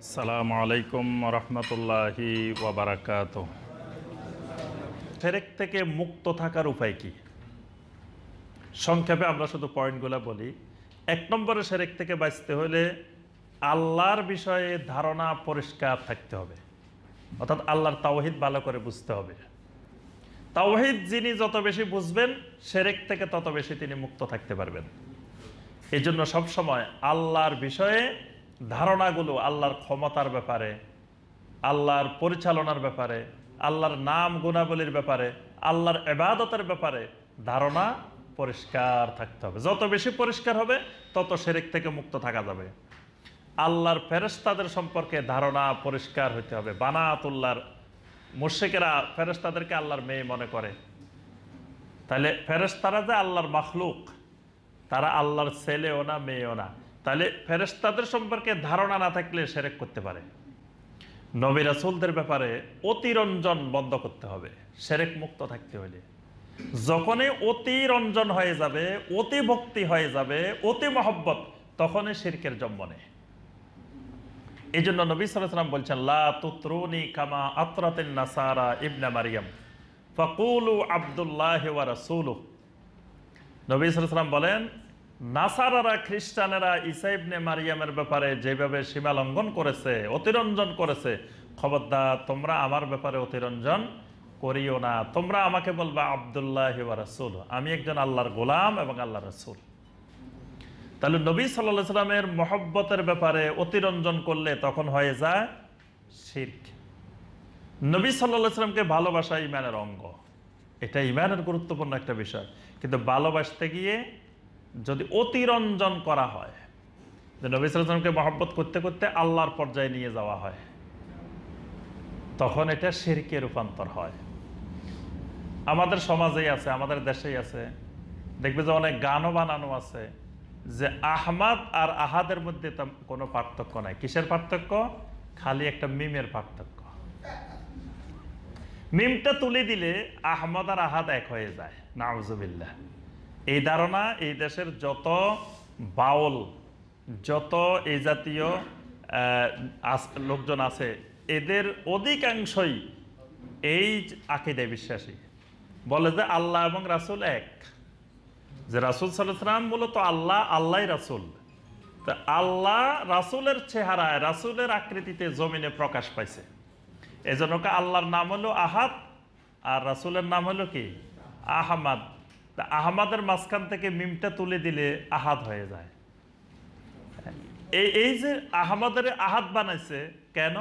আসসালামু আলাইকুম রহমতুল্লাহি ওয়া বারাকাতুহু। শিরক থেকে মুক্ত থাকার উপায় কি? সংক্ষেপে আমরা শুধু পয়েন্টগুলো বলি। ১ নম্বরে শিরক থেকে বাঁচতে হলে আল্লাহর বিষয়ে ধারণা পরিষ্কার থাকতে হবে, অর্থাৎ আল্লাহর তাওহীদ ভালো করে বুঝতে হবে। তাওহীদ যিনি যত বেশি বুঝবেন, শিরক থেকে তত বেশি তিনি মুক্ত থাকতে পারবেন। এই জন্য সবসময় আল্লাহর বিষয়ে ধারণাগুলো, আল্লাহর ক্ষমতার ব্যাপারে, আল্লাহর পরিচালনার ব্যাপারে, আল্লাহর নাম গুণাবলীর ব্যাপারে, আল্লাহর ইবাদতের ব্যাপারে ধারণা পরিষ্কার থাকতে হবে। যত বেশি পরিষ্কার হবে তত শিরক থেকে মুক্ত থাকা যাবে। আল্লাহর ফেরেশতাদের সম্পর্কে ধারণা পরিষ্কার হতে হবে। বানাতুল্লাহর মুশরিকেরা ফেরেশতাদেরকে আল্লাহর মেয়ে মনে করে, তাহলে ফেরেশতারা যে আল্লাহর মাখলুক, তারা আল্লাহর ছেলেও না মেয়েও না। তাহলে ফেরেশতাদের সম্পর্কে ধারণা না থাকলে শিরক করতে পারে। নবী রাসূলদের ব্যাপারে অতিরঞ্জন বন্ধ করতে হবে শিরক মুক্ত থাকতে হলে। যখনই অতিরঞ্জন হয়ে যাবে, অতি ভক্তি হয়ে যাবে, অতি মহব্বত, তখনই শিরকের জন্ম নেয়। এই জন্য নবী সাল্লাল্লাহু আলাইহি ওয়াসাল্লাম বলছেন, লা তুতরুনি কামা আতরাতিন নাসারা ইবনে মারিয়াম ফাকুলু আব্দুল্লাহি ওয়া রাসূলুহু। নবী সাল্লাল্লাহু আলাইহি ওয়াসাল্লাম বলেন, নাসারারা, খ্রিস্টানেরা ঈসা ইবনে মারিয়ামের ব্যাপারে যেভাবে সীমা লঙ্ঘন করেছে, অতিরঞ্জন করেছে, খবরদার তোমরা আমার ব্যাপারে অতিরঞ্জন করিও না। তোমরা আমাকে বলবা আব্দুল্লাহি ওয়া রাসূলুহু, আমি একজন আল্লাহর গোলাম এবং আল্লাহর রাসূল। তাহলে নবী সাল্লাল্লাহু আলাইহি ওয়াসাল্লামের মহব্বতের ব্যাপারে অতিরঞ্জন করলে তখন হয়ে যায় শিরক। নবী সাল্লাল্লাহু আলাইহি ওয়াসাল্লামকে ভালোবাসা ঈমানের অঙ্গ, এটা ঈমানের গুরুত্বপূর্ণ একটা বিষয়। কিন্তু ভালোবাসতে গিয়ে যদি অতিরঞ্জন করা হয়, যে নবী সাল্লাল্লাহু আলাইহি ওয়াসাল্লামকে মহব্বত করতে করতে আল্লাহর পর্যায়ে নিয়ে যাওয়া হয়, তখন এটা শিরকে রূপান্তর হয়। আমাদের সমাজেই আছে, আমাদের দেশেই আছে, দেখবে যে অনেক গানও বানানো আছে যে আহমাদ আর আহাদের মধ্যে কোনো পার্থক্য নাই। কিসের পার্থক্য? খালি একটা মিমের পার্থক্য। মিমটা তুলে দিলে আহমদ আর আহাদ এক হয়ে যায়। নাউজুবিল্লাহ। এই ধারণা এই দেশের যত বাউল, যত এই জাতীয় লোকজন আছে, এদের অধিকাংশই এই আকীদায় বিশ্বাসী। বলে যে আল্লাহ এবং রাসূল এক, যে রাসূল সাল্লাল্লাহু আলাইহি ওয়াসাল্লাম মূলত আল্লাহ, আল্লাহই রাসূল। তা আল্লাহ রাসূলের চেহারায়, রাসূলের আকৃতিতে জমিনে প্রকাশ পাইছে। এজন্য আল্লাহর নাম হলো আহাদ আর রাসূলের নাম হলো কি? আহমাদ। তা আহমাদের মাঝখান থেকে মিমটা তুলে দিলে আহাদ হয়ে যায়। এই যে আহমাদের আহাদ বানাইছে কেন?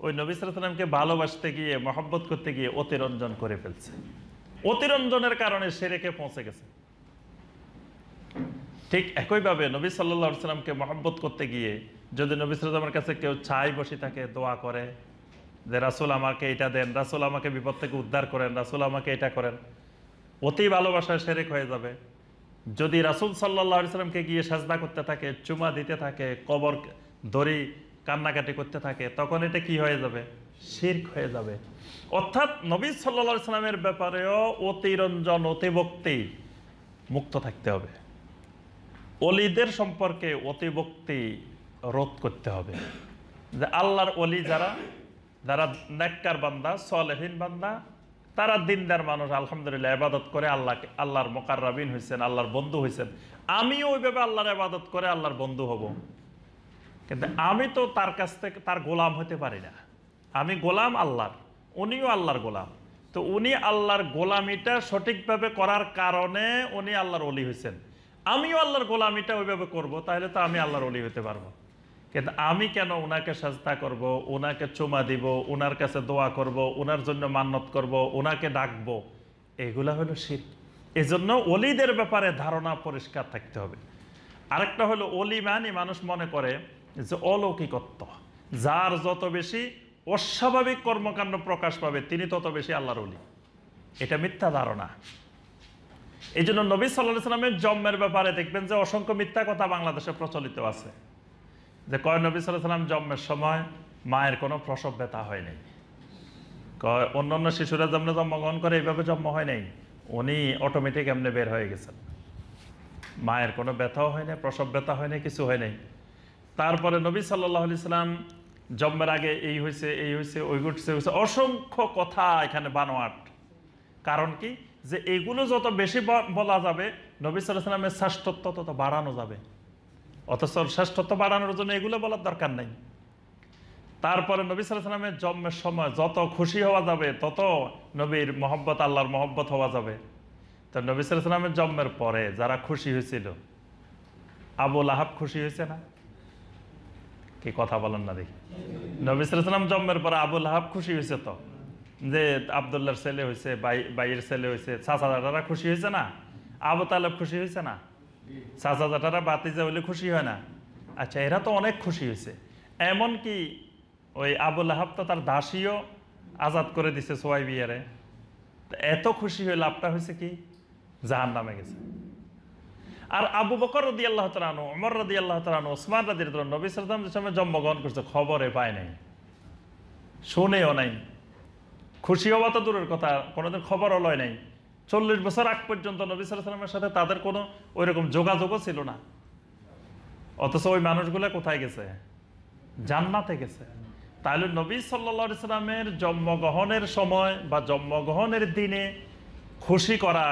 ওই নবী সাল্লাল্লাহু আলাইহি ওয়াসাল্লামকে ভালোবাসতে গিয়ে, মহব্বত করতে গিয়ে অতিরঞ্জন করে ফেলছে। অতিরঞ্জনের কারণে শিরকে পৌঁছে গেছে। ঠিক একইভাবে নবী সাল্লাল্লাহু আলাইহি ওয়াসাল্লামকে মহব্বত করতে গিয়ে যদি নবী সাল্লাল্লাহু আলাইহি ওয়াসাল্লামের কাছে কেউ চাই বসে থাকে, দোয়া করে যে রাসূল আমাকে এটা দেন, রাসূল আমাকে বিপদ থেকে উদ্ধার করেন, রাসূল আমাকে এটা করেন, অতি ভালোবাসায় শিরক হয়ে যাবে। যদি রাসূল সাল্লাল্লাহু আলাইহি ওয়াসাল্লামকে গিয়ে সাজদা করতে থাকে, চুমা দিতে থাকে, কবর ধরি কান্নাকাটি করতে থাকে, তখন এটা কি হয়ে যাবে? শিরক হয়ে যাবে। অর্থাৎ নবী সাল্লাল্লাহু আলাইহি ওয়াসাল্লামের ব্যাপারেও অতিরঞ্জন, অতিভক্তি মুক্ত থাকতে হবে। ওলিদের সম্পর্কে অতিভক্তি রোধ করতে হবে। যে আল্লাহর ওলি যারা, যারা নেককার বান্দা, সলেহীন বান্দা, তারা দিনদার মানুষ, আলহামদুলিল্লাহ ইবাদত করে আল্লাহকে, আল্লাহর মুকাররাবিন হয়েছেন, আল্লাহর বন্ধু হয়েছেন। আমিও ওইভাবে আল্লাহর ইবাদত করে আল্লাহর বন্ধু হব, কিন্তু আমি তো তার কাছ থেকে তার গোলাম হতে পারি না। আমি গোলাম আল্লাহর, উনিও আল্লাহর গোলাম। তো উনি আল্লাহর গোলামিটা সঠিকভাবে করার কারণে উনি আল্লাহর ওলি হয়েছেন। আমিও আল্লাহর গোলামিটা ওইভাবে করব, তাহলে তো আমি আল্লাহর ওলি হতে পারবো। কিন্তু আমি কেন ওনাকে সাজদা করব, ওনাকে চুমা দিব, ওনার কাছে দোয়া করব, ওনার জন্য মান্নত করব, ওনাকে ডাকবো? এগুলা হলো শিরক। এজন্য ওলিদের ব্যাপারে ধারণা পরিষ্কার থাকতে হবে। আরেকটা হলো ওলি মানে মানুষ মনে করে যে অলৌকিকত্ব, যার যত বেশি অস্বাভাবিক কর্মকাণ্ড প্রকাশ পাবে তিনি তত বেশি আল্লাহর ওলি। এটা মিথ্যা ধারণা। এই জন্য নবী সাল্লাল্লাহু আলাইহি ওয়াসাল্লামের জন্মের ব্যাপারে দেখবেন যে অসংখ্য মিথ্যা কথা বাংলাদেশে প্রচলিত আছে। যে কয় নবী সাল্লাল্লাহু আলাইহি ওয়াসাল্লাম জন্মের সময় মায়ের কোনো প্রসব ব্যথা হয় নাই। কয় অন্যান্য শিশুরা যেমন জন্মগ্রহণ করে এইভাবে জন্ম হয় নাই, উনি অটোমেটিক এমনি বের হয়ে গেছেন। মায়ের কোনো ব্যথাও হয় না, প্রসব ব্যথা হয় না, কিছু হয় নাই। তারপরে নবী সাল্লাল্লাহু আলাইহি সাল্লাম জন্মের আগে এই হয়েছে, এই হয়েছে, ওই ঘটছে, অসংখ্য কথা এখানে বানোয়াট। কারণ কি, যে এগুলো যত বেশি বলা যাবে নবী সাল্লাল্লাহু আলাইহি ওয়াসাল্লামের শ্রেষ্ঠত্ব তত বাড়ানো যাবে, অথচ শ্রেষ্ঠত্ব বাড়ানোর জন্য এগুলো বলার দরকার নেই। তারপরে নবী সাল্লাল্লাহু আলাইহি ওয়াসাল্লামের জন্মের সময় যত খুশি হওয়া যাবে তত নবীর মহব্বত, আল্লাহর মহব্বত হওয়া যাবে। তো নবী সাল্লাল্লাহু আলাইহি ওয়াসাল্লামের জন্মের পরে যারা খুশি হয়েছিল, আবু লাহাব খুশি হয়েছে না? কি কথা বলেন না দেখি। নবী সাল্লাল্লাহু আলাইহি ওয়াসাল্লাম জন্মের পরে আবু লাহাব খুশি হয়েছে তো, যে আব্দুল্লাহর ছেলে হয়েছে, ভাইয়ের ছেলে হয়েছে। চাচাজাটারা খুশি হয়েছে না? আবু তালেব খুশি হয়েছে না? চাচাজাটারা বাতিজা হইলে খুশি হয় না? আচ্ছা, এরা তো অনেক খুশি হয়েছে। এমনকি ওই আবু লাহাব তো তার দাসীও আজাদ করে দিছে সোয়াইবিয়ারে। এত খুশি হয়ে লাভটা হয়েছে কি, জাহান্নামে গেছে। আর আবু বকর রাদিয়াল্লাহু তাআলা আনহু, ওমর রাদিয়াল্লাহু তাআলা আনহু, ওসমান রাদিয়াল্লাহু তাআলা আনহু নবী সাল্লাল্লাহু আলাইহি ওয়াসাল্লাম জন্মগ্রহণ করছে, খবরে পায় নাই, শুনেও নাই। খুশি হওয়া তো দূরের কথা, কোনোদিন খবরও লয় নাই। 40 বছর আগ পর্যন্ত নবী সাল্লাল্লাহু আলাইহি ওয়াসাল্লামের সাথে তাদের কোনো ওইরকম যোগাযোগও ছিল না। অথচ ওই মানুষগুলো কোথায় গেছে? জান্নাতে গেছে। তাহলে নবী সাল্লাল্লাহু আলাইহি ওয়াসাল্লামের জন্মগ্রহণের সময় বা জন্মগ্রহণের দিনে খুশি করা,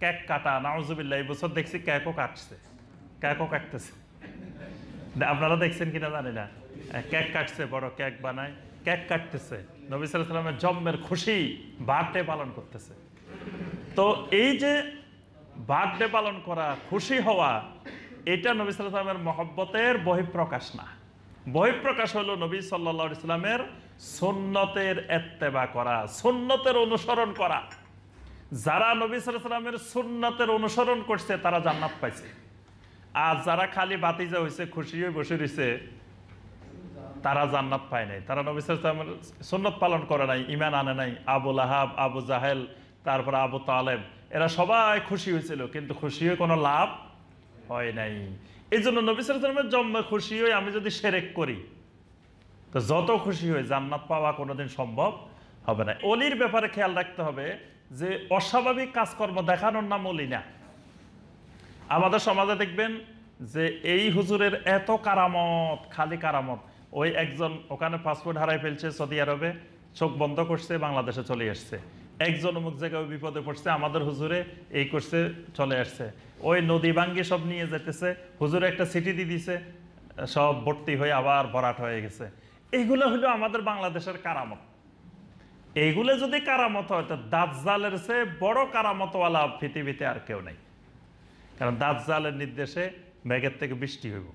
কেক কাটা, নাউজুবিল্লাহ, এই বছর দেখছি কেকও কাটছে, কেকও কাটতেছে। আপনারা দেখছেন কিনা জানি না, কেক কাটছে, বড় কেক বানায়, কেক কাটতেছে, নবী সাল্লাল্লাহু আলাইহি ওয়াসাল্লামের জন্মের খুশি বার্থডে পালন করতেছে। তো এই যে বার্থডে পালন করা, খুশি হওয়া, এটা নবী সাল্লাল্লাহু আলাইহি ওয়াসাল্লামের মহব্বতের বহিঃপ্রকাশ না। বহিঃপ্রকাশ হলো নবী সাল্লাল্লাহু আলাইহি ওয়াসাল্লামের সুন্নতের ইত্তেবা করা, সুন্নতের অনুসরণ করা। যারা নবী সাল্লাল্লাহু আলাইহি ওয়াসাল্লামের সুন্নতের অনুসরণ করছে তারা জান্নাত পাইছে। আর যারা খালি বাতিজা হয়েছে, খুশি হয়ে বসে রয়েছে, তারা জান্নাত পায় নাই। তারা নবী সাল্লাল্লাহু আলাইহি ওয়াসাল্লামের সুন্নত পালন করে নাই, ঈমান আনে নাই। আবু লাহাব, আবু জাহেল, তারপরে আবু তালেব, এরা সবাই খুশি হয়েছিল, কিন্তু খুশি হয়ে কোনো লাভ হয় নাই। এই জন্য নবী সাল্লাল্লাহু আলাইহি ওয়াসাল্লামের জন্মে খুশি হয়ে আমি যদি শিরক করি, তো যত খুশি হয়ে জান্নাত পাওয়া কোনোদিন সম্ভব হবে না। অলির ব্যাপারে খেয়াল রাখতে হবে যে অস্বাভাবিক কাজকর্ম দেখানোর নাম অলি না। আমাদের সমাজে দেখবেন যে এই হুজুরের এত কারামত, খালি কারামত। ওই একজন ওখানে পাসপোর্ট হারাই ফেলছে সৌদি আরবে, চোখ বন্ধ করছে, বাংলাদেশে চলে আসছে। একজন অমুক জায়গায় বিপদে পড়ছে, আমাদের হুজুরে এই করছে, চলে আসছে। ওই নদী ভাঙ্গি সব নিয়ে যেতেছে, হুজুরে একটা সিটি দিয়ে দিছে, সব ভর্তি হয়ে আবার ভরাট হয়ে গেছে। এইগুলো হলো আমাদের বাংলাদেশের কারামত। এইগুলো যদি কারামত হয়, তো দাজ্জালের চেয়ে বড় কারামতওয়ালা পৃথিবীতে আর কেউ নেই। কারণ দাজ্জালের নির্দেশে মেঘের থেকে বৃষ্টি হইব,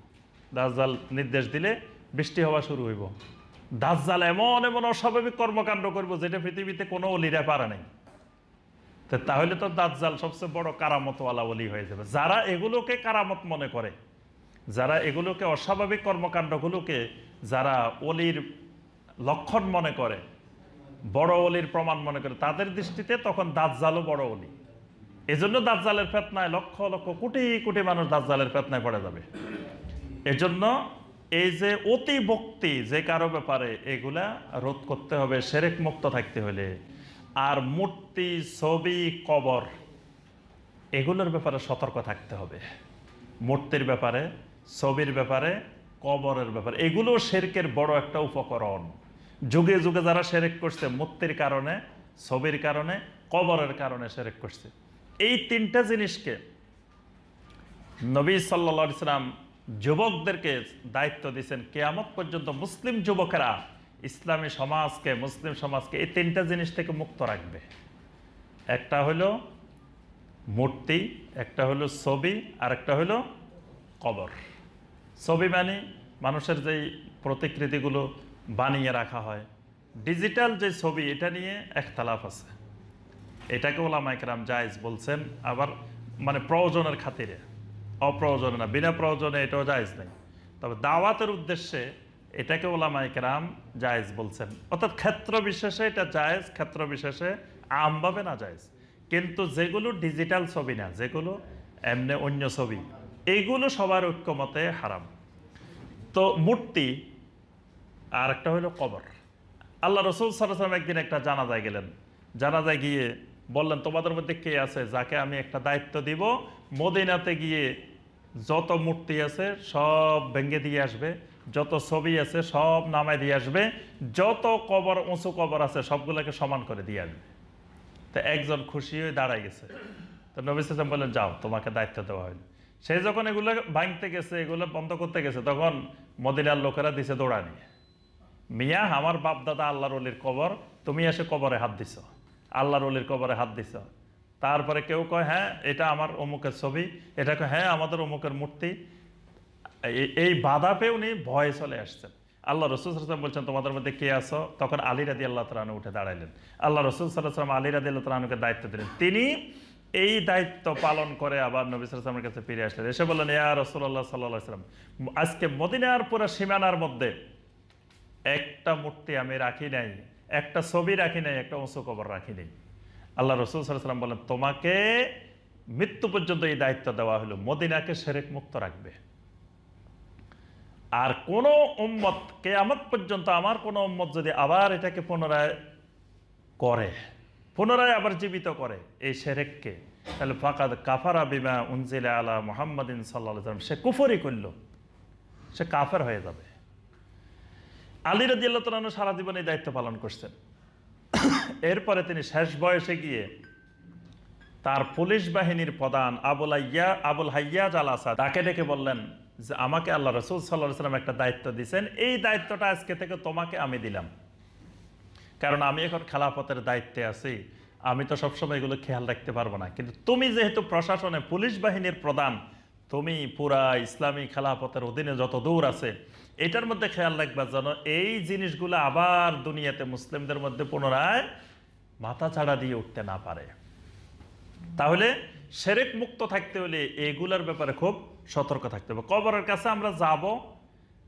দাজ্জাল নির্দেশ দিলে বৃষ্টি হওয়া শুরু হইব। দাজ্জাল এমন এমন অস্বাভাবিক কর্মকাণ্ড করবো যেটা পৃথিবীতে কোনো অলিরা পারে নাই। তাহলে তো দাজ্জাল সবচেয়ে বড় কারামতওয়ালা অলি হয়ে যাবে। যারা এগুলোকে কারামত মনে করে, যারা এগুলোকে অস্বাভাবিক কর্মকাণ্ডগুলোকে যারা অলির লক্ষণ মনে করে, বড় অলির প্রমাণ মনে করে, তাদের দৃষ্টিতে তখন দাজ্জালও বড় অলি। এজন্য দাজ্জালের ফেতনায় লক্ষ লক্ষ কোটি কোটি মানুষ দাজ্জালের ফেতনায় পড়ে যাবে। এজন্য এই যে অতি ভক্তি যে কারো ব্যাপারে, এগুলা রোধ করতে হবে শিরক মুক্ত থাকতে হলে। আর মূর্তি, ছবি, কবর, এগুলোর ব্যাপারে সতর্ক থাকতে হবে। মূর্তির ব্যাপারে, ছবির ব্যাপারে, কবরের ব্যাপারে, এগুলো শিরকের বড় একটা উপকরণ। যুগে যুগে যারা শিরক করছে, মূর্তির কারণে, ছবির কারণে, কবরের কারণে শিরক করছে। এই তিনটা জিনিসকে নবী সাল্লাল্লাহু আলাইহি ওয়াসাল্লাম যুবকদেরকে দায়িত্ব দিয়েছেন, কিয়ামত পর্যন্ত মুসলিম যুবকেরা ইসলামী সমাজকে, মুসলিম সমাজকে এই তিনটা জিনিস থেকে মুক্ত রাখবে। একটা হলো মূর্তি, একটা হলো ছবি, আর একটা হলো কবর। ছবি মানে মানুষের যেই প্রতিকৃতিগুলো বানিয়ে রাখা হয়, ডিজিটাল যে ছবি, এটা নিয়ে একতলাফ আছে। এটাকে ওলামায়ে কেরাম জায়েজ বলছেন, আবার মানে প্রয়োজনের খাতিরে, অপ্রয়োজনে না, বিনা প্রয়োজনে এটাও জায়েজ নেই। তবে দাওয়াতের উদ্দেশ্যে এটাকে ওলামায়ে কেরাম জায়েজ বলছেন। অর্থাৎ ক্ষেত্র বিশেষে এটা জায়েজ, ক্ষেত্র বিশেষে আমভাবে না জায়েজ। কিন্তু যেগুলো ডিজিটাল ছবি না, যেগুলো এমনি অন্য ছবি, এইগুলো সবার ঐক্যমতে হারাম। তো মূর্তি, আর একটা হলো কবর। আল্লাহ রাসূল সাল্লাল্লাহু আলাইহি ওয়াসাল্লাম একদিন একটা জানাজায় গেলেন। জানাজায় গিয়ে বললেন, তোমাদের মধ্যে কে আছে যাকে আমি একটা দায়িত্ব দিব, মদিনাতে গিয়ে যত মূর্তি আছে সব ভেঙে দিয়ে আসবে, যত ছবি আছে সব নামায় দিয়ে আসবে, যত কবর উঁচু কবর আছে সবগুলোকে সমান করে দিয়ে আসবে। তো একজন খুশি হয়ে দাঁড়ায় গেছে। তো নবী সাল্লাল্লাহু আলাইহি ওয়াসাল্লাম বললেন, যাও, তোমাকে দায়িত্ব দেওয়া হয়নি। সে যখন এগুলো ভাঙতে গেছে, এগুলো বন্ধ করতে গেছে, তখন মদিনার লোকেরা দিছে দৌড়ানি, মিয়া আমার বাপ দাদা আল্লাহর ওলির কবর, তুমি এসে কবরে হাত দিছ, আল্লাহর ওলির কবরে হাত দিছ। তারপরে কেউ কয়, হ্যাঁ এটা আমার অমুকের ছবি, এটা কয় হ্যাঁ আমাদের অমুকের মূর্তি। এই বাধা পেয়ে উনি ভয়ে চলে আসছেন। আল্লাহ রসুল সাল্লাল্লাহু আলাইহি ওয়াসাল্লাম বলছেন, তোমাদের মধ্যে কে আছো? তখন আলী রাদিয়াল্লাহু তাআলা আনহু উঠে দাঁড়াইলেন। আল্লাহ রসুল সাল্লাল্লাহু আলাইহি ওয়াসাল্লাম আলী রাদিয়াল্লাহু তাআলা আনহুকে দায়িত্ব দিলেন। তিনি এই দায়িত্ব পালন করে আবার নবী সাল্লাল্লাহু আলাইহি ওয়াসাল্লামের কাছে ফিরে আসলেন। এসে বললেন, ইয়া রাসূলুল্লাহ সাল্লাল্লাহু আলাইহি ওয়াসাল্লাম, আজকে মদিনার পুরো সীমানার মধ্যে একটা মূর্তি আমি রাখি নাই, একটা ছবি রাখি নাই, একটা উঁচু কবর রাখি নাই। আল্লাহ রসুল সাল্লাল্লাহু আলাইহি ওয়াসাল্লাম বলেন, তোমাকে মৃত্যু পর্যন্ত এই দায়িত্ব দেওয়া হলো, মদিনাকে শিরক মুক্ত রাখবে। আর কোন উম্মত কিয়ামত পর্যন্ত, আমার কোন উম্মত যদি আবার এটাকে পুনরায় করে, পুনরায় আবার জীবিত করে এই শিরককে, তাহলে ফাকাদ কাফারা বিমা উনজিলা আলা মুহাম্মাদিন সাল্লাল্লাহু আলাইহি ওয়াসাল্লাম, সে কুফরি করল, সে কাফের হয়ে যাবে। আলী রাদিয়াল্লাহু তাআলা আনহু সারা জীবন এই দায়িত্ব পালন করছেন। এরপরে তিনি শেষ বয়সে গিয়ে তার পুলিশ বাহিনীর প্রধান আবুল হাইয়াজ আল আসাদ তাকে ডেকে বললেন যে, আমাকে আল্লাহ রাসূল সাল্লাল্লাহু আলাইহি ওয়াসাল্লাম একটা দায়িত্ব দিয়েছেন, এই দায়িত্বটা আজকে থেকে তোমাকে আমি দিলাম, কারণ আমি এখন খেলাফতের দায়িত্বে আছি, আমি তো সবসময় এগুলো খেয়াল রাখতে পারবো না, কিন্তু তুমি যেহেতু প্রশাসনে পুলিশ বাহিনীর প্রধান, তুমি পুরা ইসলামী খেলাফতের অধীনে যত দূর আছে এটার মধ্যে খেয়াল রাখবা যেন এই জিনিসগুলো আবার দুনিয়াতে মুসলিমদের মধ্যে পুনরায় মাথা ছাড়া দিয়ে উঠতে না পারে। তাহলে শিরক মুক্ত থাকতে হলে এগুলার ব্যাপারে খুব সতর্ক থাকতে হবে। কবরের কাছে আমরা যাব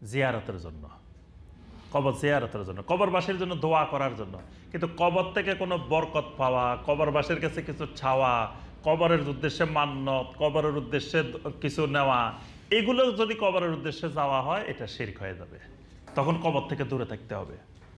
জিয়ারতের জন্য, কবর জিয়ারতের জন্য, কবরবাসীর জন্য দোয়া করার জন্য, কিন্তু কবর থেকে কোনো বরকত পাওয়া, কবরবাসীর কাছে কিছু চাওয়া, কবরের উদ্দেশ্যে মান্নত, কবরের উদ্দেশ্যে কিছু নেওয়া, এগুলো যদি কবরের উদ্দেশ্যে যাওয়া হয় এটা শিরক হয়ে যাবে। তখন কবর থেকে দূরে থাকতে হবে।